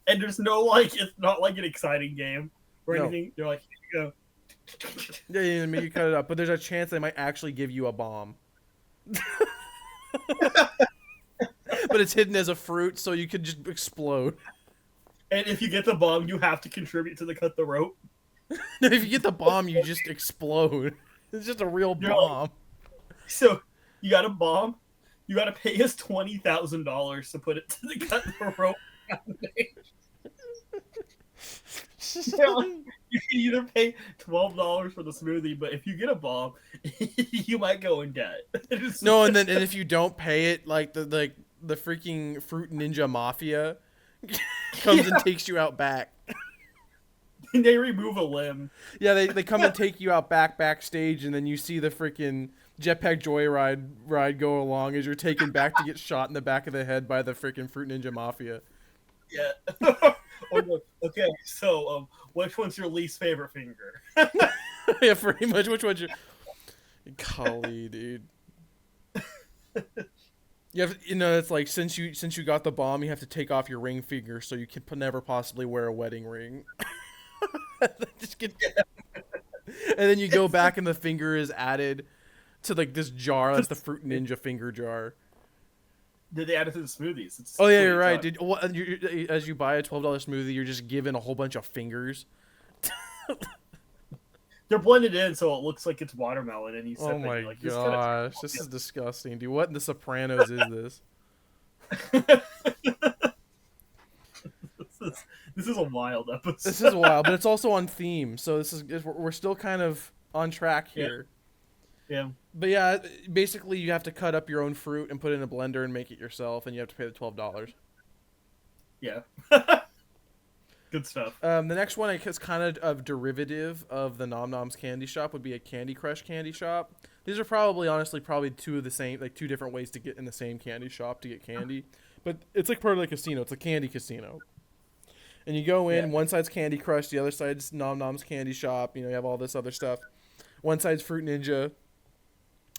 And there's no like, it's not like an exciting game or anything. They're like, here you go. Yeah, you cut it up, but there's a chance they might actually give you a bomb. But it's hidden as a fruit, so you could just explode. And if you get the bomb, you have to contribute to the cut the rope. No, if you get the bomb, you just explode. It's just a real bomb. So you got a bomb. You got to pay us $20,000 to put it to the cut the rope. You can either pay $12 for the smoothie, but if you get a bomb, you might go in debt. No, and if you don't pay it, like the freaking Fruit Ninja Mafia comes and takes you out back. And they remove a limb. Yeah, they come and take you out backstage, and then you see the freaking jetpack joyride ride go along as you're taken back to get shot in the back of the head by the freaking Fruit Ninja Mafia. Yeah. Okay, so which one's your least favorite finger? Yeah, pretty much. Which one's your... Golly, dude. It's like since you got the bomb, you have to take off your ring finger so you can never possibly wear a wedding ring. And then you go back and the finger is added to like this jar. That's the Fruit Ninja finger jar. Did they add it to the smoothies? Oh yeah, you're right, dude. As you buy a $12 smoothie, you're just given a whole bunch of fingers. They're blended in so it looks like it's watermelon, and you said, "Oh my like, gosh, this is disgusting, dude! What in The Sopranos is this?" This is a wild episode. This is wild, but it's also on theme, so we're still kind of on track here. Yeah. But yeah, basically you have to cut up your own fruit and put it in a blender and make it yourself, and you have to pay the $12. Yeah. Good stuff. The next one is kind of a derivative of the Nom Noms candy shop would be a Candy Crush candy shop. These are probably two of the same, like two different ways to get in the same candy shop to get candy. But it's like part of the casino. It's a candy casino. And you go in, one side's Candy Crush, the other side's Nom Noms candy shop. You have all this other stuff. One side's Fruit Ninja.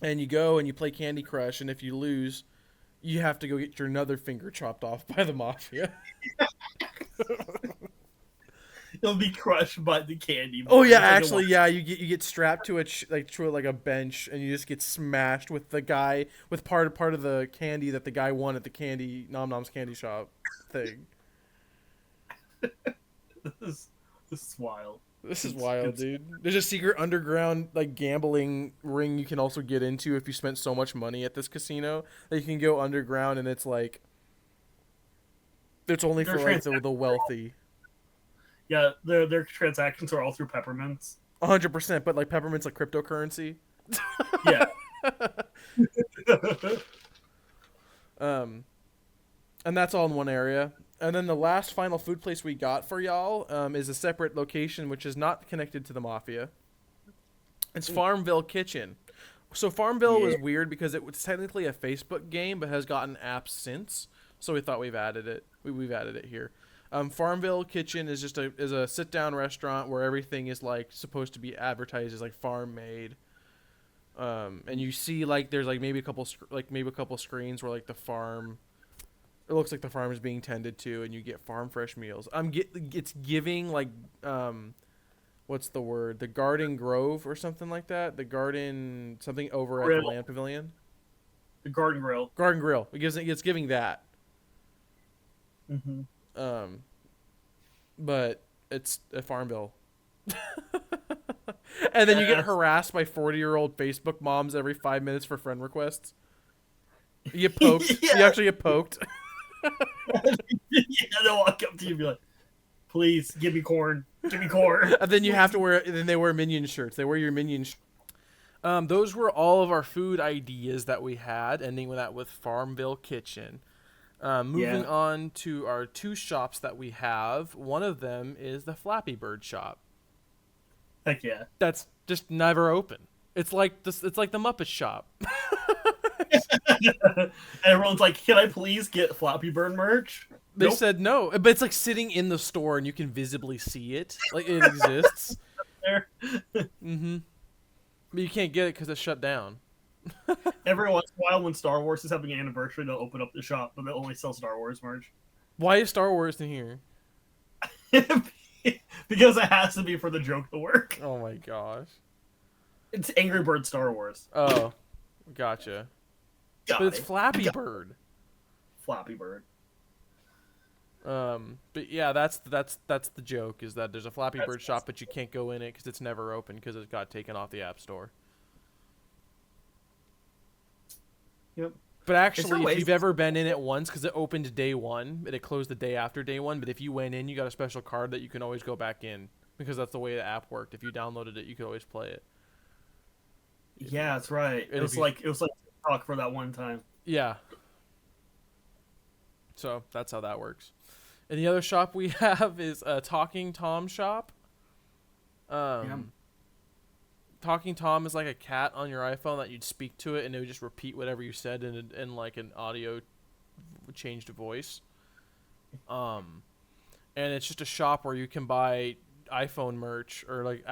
And you go and you play Candy Crush, and if you lose, you have to go get your another finger chopped off by the mafia. You'll be crushed by the candy. Oh yeah, actually, yeah. You get strapped to a bench, and you just get smashed with the guy with part of the candy that the guy won at the Nom Noms candy shop thing. This is wild. This is wild, dude. There's a secret underground like gambling ring you can also get into if you spent so much money at this casino that you can go underground, and it's like it's only for like the wealthy. Yeah, their transactions are all through peppermints. 100%, but like peppermints like cryptocurrency. Yeah. And that's all in one area. And then the last final food place we got for y'all is a separate location, which is not connected to the Mafia. It's Farmville Kitchen. So Farmville Yeah. was weird because it was technically a Facebook game, but has gotten apps since. So we thought we've added it. We've added it here. Farmville Kitchen is just a sit down restaurant where everything is like supposed to be advertised as like farm made. And you see like there's like maybe a couple screens where like the farm, it looks like the farm is being tended to, and you get farm fresh meals. It's giving like what's the word? The Garden Grove or something like that. The garden something over at the Grill. Land Pavilion. The Garden Grill. Garden Grill. It's giving that. Mm-hmm. But it's a Farmville. And then you get harassed by 40-year-old Facebook moms every 5 minutes for friend requests. You get poked. Yeah. You actually get poked. Yeah, they'll walk up to you and be like, please, give me corn. Give me corn. And then you have to wear. Then they wear Minion shirts. They wear your Minion. Those were all of our food ideas that we had. Ending with that with Farmville Kitchen. Moving on to our 2 shops that we have. One of them is the Flappy Bird shop. Heck yeah. That's just never open. It's like this. It's like the Muppet shop. Everyone's like, can I please get Flappy Bird merch? They Nope. said no, but it's like sitting in the store and you can visibly see it. Like it exists. There. Mm-hmm. But you can't get it because it's shut down. Every once in a while, when Star Wars is having an anniversary, they'll open up the shop, but they'll only sell Star Wars merch. Why is Star Wars in here? Because it has to be for the joke to work. Oh my gosh. It's Angry Bird Star Wars. Oh, gotcha. Got But it's it. Flappy Bird. Flappy Bird. But yeah, that's the joke, is that there's a Flappy Bird shop, but you can't go in it because it's never open because it got taken off the App Store. Yep. But actually, if ways- you've ever been in it once, because it opened day 1, but it closed the day after day 1. But if you went in, you got a special card that you can always go back in because that's the way the app worked. If you downloaded it, you could always play it. Yeah, that's right. And It was like TikTok for that one time. Yeah. So that's how that works. And the other shop we have is a Talking Tom shop. Talking Tom is like a cat on your iPhone that you'd speak to it and it would just repeat whatever you said in like an audio changed voice. And it's just a shop where you can buy iPhone merch or like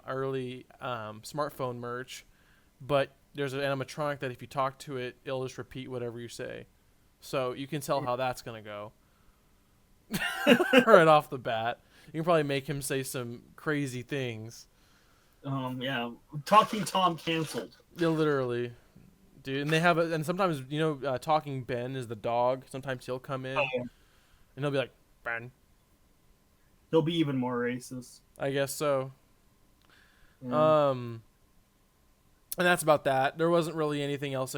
early smartphone merch, but there's an animatronic that if you talk to it, it'll just repeat whatever you say. So you can tell how that's gonna go. Right off the bat, you can probably make him say some crazy things. Yeah. Talking Tom canceled. Yeah, literally, dude. And they have and sometimes Talking Ben is the dog. Sometimes he'll come in and he'll be like, Ben. He'll be even more racist. I guess so. Yeah. And that's about that. There wasn't really anything else,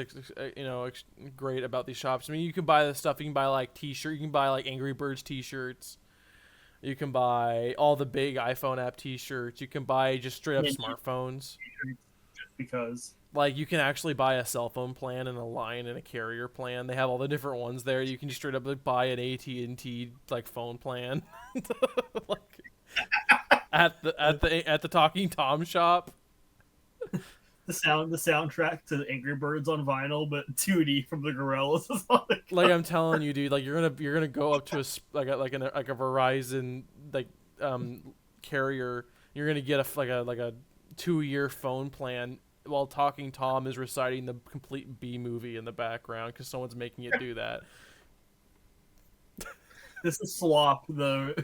great about these shops. I mean, you can buy the stuff. You can buy like T-shirt. You can buy like Angry Birds T-shirts. You can buy all the big iPhone app T-shirts. You can buy just straight up smartphones. Just because. Like you can actually buy a cell phone plan and a line and a carrier plan. They have all the different ones there. You can just straight up like, buy an AT&T like phone plan. Like, at the Talking Tom shop. The soundtrack to Angry Birds on vinyl, but 2D from the Gorillaz is on it. Like I'm telling you, dude, like you're gonna go up to a Verizon carrier. You're gonna get a 2-year phone plan while Talking Tom is reciting the complete B movie in the background because someone's making it do that. This is slop, though.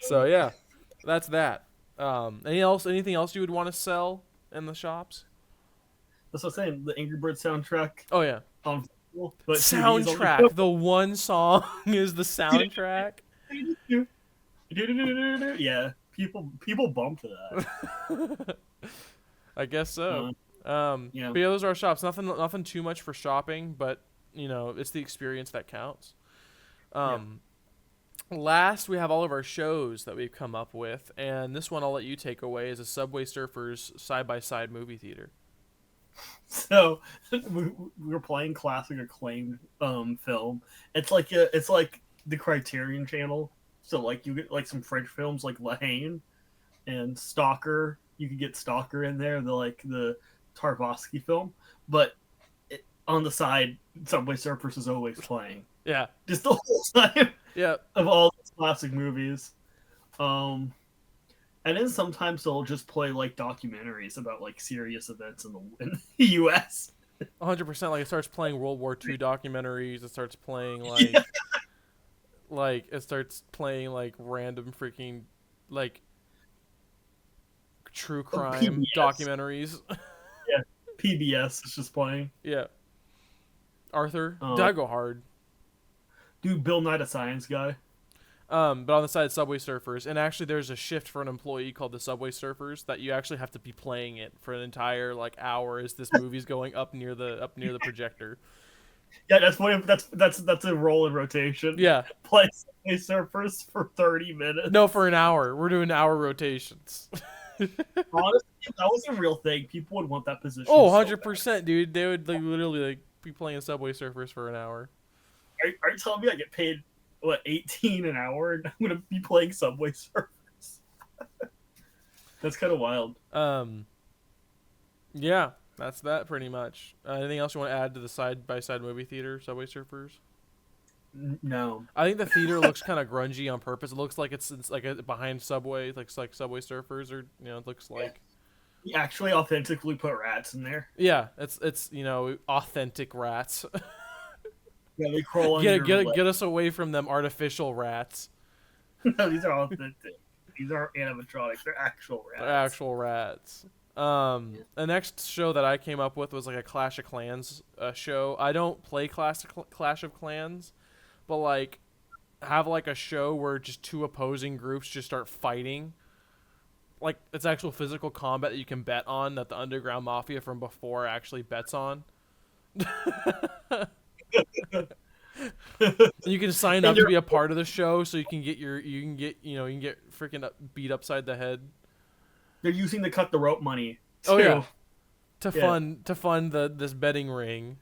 So yeah, that's that. Anything else you would want to sell in the shops? That's what I'm saying. The Angry Birds soundtrack. Oh yeah, But soundtrack. The one song is the soundtrack. Yeah, people bump to that. I guess so. Yeah. But yeah, those are our shops. Nothing too much for shopping, but it's the experience that counts. Last, we have all of our shows that we've come up with, and this one I'll let you take away is a Subway Surfers side-by-side movie theater. So we were playing classic acclaimed film. It's like the Criterion Channel. So like you get like some French films like La Haine and Stalker. You could get Stalker in there, the Tarkovsky film, but on the side, Subway Surfers is always playing. Yeah. Just the whole time Yeah. of all these classic movies. Um, and then sometimes they'll just play like documentaries about like serious events in the U.S. 100%. Like it starts playing World War II documentaries. It starts playing Yeah. like it starts playing like random freaking like true crime PBS. documentaries. Yeah, PBS is just playing. Yeah. Arthur, did I go hard? Dude, Bill Nye the Science Guy. But on the side, Subway Surfers, and actually, there's a shift for an employee called the Subway Surfers that you actually have to be playing it for an entire like hour as this movie's going up near the projector. Yeah, that's funny. That's a roll in rotation. Yeah. Play Subway Surfers for 30 minutes. No, for an hour. We're doing hour rotations. Honestly, if that was a real thing, people would want that position. Oh, so 100%, dude. They would like literally like be playing Subway Surfers for an hour. Are you telling me I get paid what 18 an hour and I'm gonna be playing Subway Surfers? That's kind of wild. Yeah, that's that pretty much. Anything else you want to add to the side by side movie theater Subway Surfers? No. I think the theater looks kind of grungy on purpose. It looks like it's like behind Subway, like Subway Surfers, or it looks like. We actually authentically put rats in there. Yeah, it's authentic rats. Yeah, they crawl under Get us away from them artificial rats. No, these are authentic. These aren't animatronics. They're actual rats. They're actual rats. The next show that I came up with was like a Clash of Clans show. I don't play Clash of Clans, but like have like a show where just two opposing groups just start fighting. Like it's actual physical combat that you can bet on that the Underground Mafia from before actually bets on. You can sign up to be a part of the show, so you can get freaking beat upside the head. They're using the cut the rope money. Too. Oh yeah, to fund this betting ring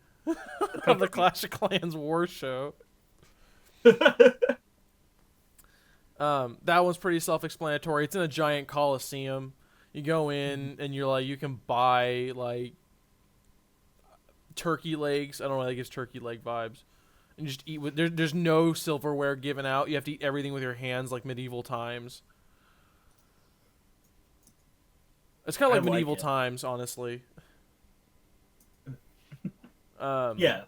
of the Clash of Clans war show. That one's pretty self-explanatory. It's in a giant coliseum. You go in and you're like, you can buy like turkey legs. I don't know, that gives turkey leg vibes. And just eat with. There's no silverware given out. You have to eat everything with your hands, like medieval times. It's kind of like medieval times, honestly. Yeah,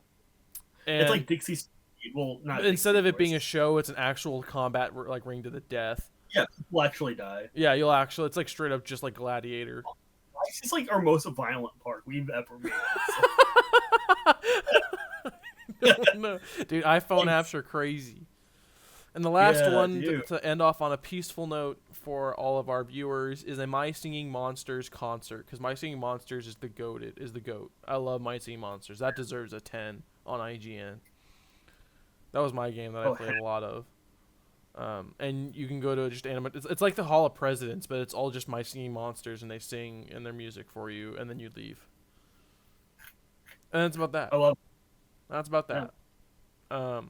it's like Dixie. Well, not instead of it being a show, it's an actual combat like ring to the death. Yeah, people actually die. Yeah, you'll actually. It's like straight up just like Gladiator. It's like our most violent park we've ever made. No. Dude, iPhone apps are crazy. And the last one to end off on a peaceful note for all of our viewers is a My Singing Monsters concert, because My Singing Monsters is the goat. I love My Singing Monsters. That deserves a 10 on IGN. That was my game that I played a lot of. And you can go to just animate. It's like the Hall of Presidents, but it's all just My Singing Monsters, and they sing in their music for you, and then you leave. And that's about that. I love. That's about that. Yeah.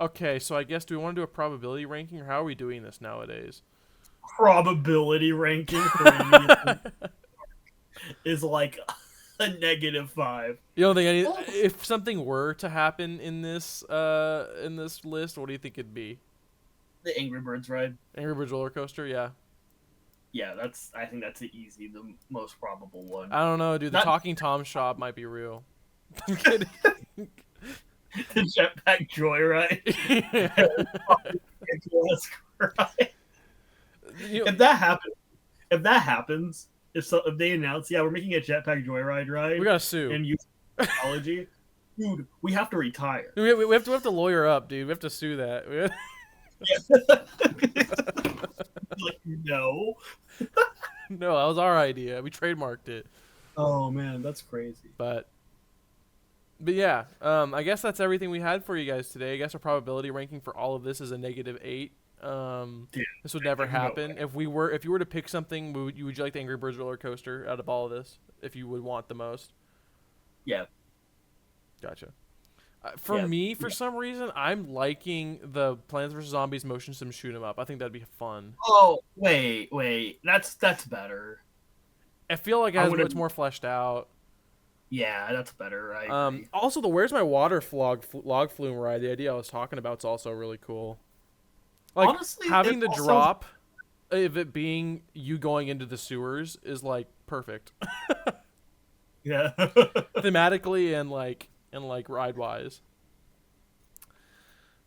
Okay, so I guess do we want to do a probability ranking, or how are we doing this nowadays? Probability ranking for me is like a -5. You don't think if something were to happen in this list, what do you think it'd be? The Angry Birds ride. Angry Birds roller coaster, yeah. Yeah, I think that's the most probable one. I don't know, dude. The Talking Tom shop might be real. I'm kidding. The Jetpack Joyride. If that happens, if they announce, yeah, we're making a Jetpack Joyride ride, we gotta sue and use technology, dude, we have to retire. We have to lawyer up, dude. We have to sue that. Like, no. No, that was our idea. We trademarked it. Oh man, that's crazy. But yeah, I guess that's everything we had for you guys today. I guess our probability ranking for all of this is a -8. Yeah, This would never no happen. way. If you were to pick something, would you like the Angry Birds roller coaster out of all of this? If you would want the most, Yeah, gotcha. For yeah, me, for yeah. some reason, I'm liking the Plants vs Zombies motion sim shoot 'em up. I think that'd be fun. Oh, wait. That's better. I feel like I would have. it's more fleshed out. Yeah, that's better. I agree. Also, the Where's My Water log flume ride, the idea I was talking about, is also really cool. Like Honestly, it having the all sounds. drop of it being you going into the sewers is like perfect, Yeah. thematically and like ride wise.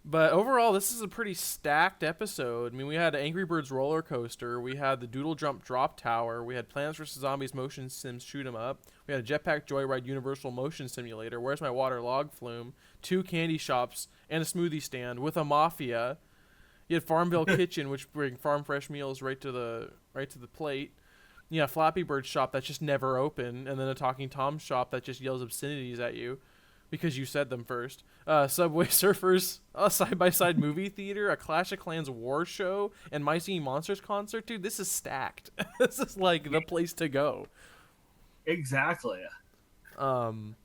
But overall, this is a pretty stacked episode. I mean, we had Angry Birds roller coaster, we had the Doodle Jump drop tower, we had Plants vs Zombies motion sims shoot 'em up, we had a Jetpack Joyride Universal Motion Simulator, Where's My Water log flume, 2 candy shops, and a smoothie stand with a mafia. You had Farmville Kitchen, which bring farm fresh meals right to the plate. Yeah, Flappy Bird shop that's just never open, and then a Talking Tom shop that just yells obscenities at you because you said them first. Subway Surfers, a side-by-side movie theater, a Clash of Clans war show, and My Singing Monsters concert. Dude, this is stacked. This is like the place to go. Exactly. Um,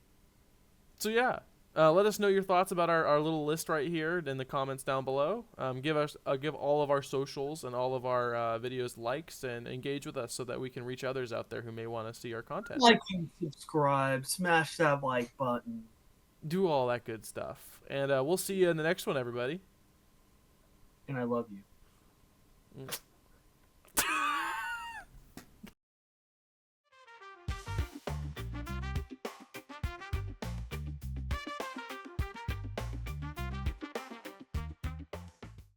so yeah, let us know your thoughts about our little list right here in the comments down below. Give all of our socials and all of our videos likes and engage with us so that we can reach others out there who may want to see our content. Like and subscribe, smash that like button. Do all that good stuff, and we'll see you in the next one, everybody. And I love you.